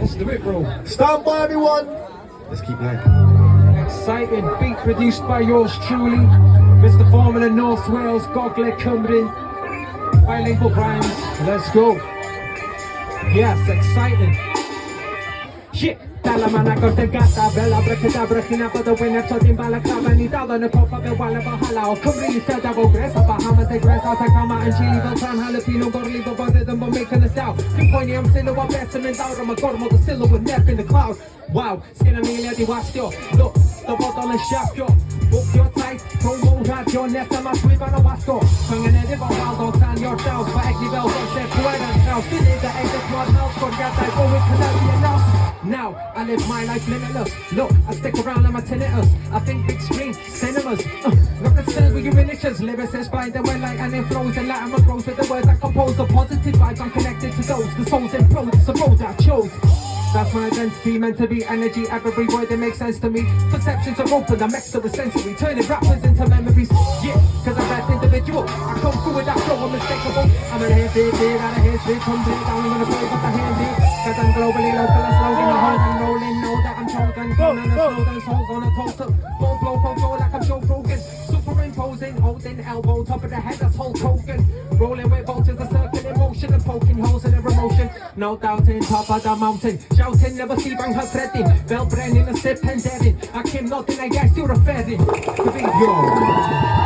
Let's do it, bro. Stand by, everyone. Let's keep going. Exciting beat produced by yours truly, Mr. Phormula North Wales, Gogledd Cymru, Bilingual Brands. Let's go. Yes, exciting. Shit. Dala man agor dy gada fel abracadabra chi'n abod y wyneb so dim balaclava ni dal yn y copa fel wal efo hala o Cymru i llydaf o gres a Bahamas ei gres a Tagama yn chili fel tan jalapeno gorli fo bod iddyn bo making us down dwi'n poeni am sylw o beth yn mynd awr am y gormod o sylw yn neb in the cloud wow, sgyn am eiliad i wastio look, dyfodol yn siapio bwcio taith, promo radio nesaf ma swyfan o wasgo Rhyngen edrych o wald o tan io'r daws fa egni fel dosef pwed ar traws dwi'n neud a edrych mor haws gorgadau bywyd cynyddu yn nos Now, I live my life limitless. Look, I stick around like my tinnitus. I think big screen, cinemas. Look at still with your miniatures. Lyricists by the way, like and it flows and Latin grows with the words I compose. The positive vibes, I'm connected to those. The souls in flow, it's the road I chose. That's my identity, meant to be energy. Every word that makes sense to me. Perceptions are open, I'm extra sensory. Turning rappers into memories. Yeah, cause I'm that individual. I come through with that flow, unmistakable. I'm an hit, out of his bit, come down, I'm gonna play with the handy. Cause I'm globally local, I'm slow in the heart, I'm rolling, know that I'm chosen. Gone and a slogan, souls on a toaster. Full blow, control like I'm Joe Rogan. Superimposing, holding elbow, top of the head, that's Hulk Hogan. Rolling with vultures, a circle in motion and poking holes in their emotion. No doubting, top of the mountain. Shouting, never see bang hythredding. Fel brenin, a sip and deadin. I came nothing, I guess you're a ferry. To be yours.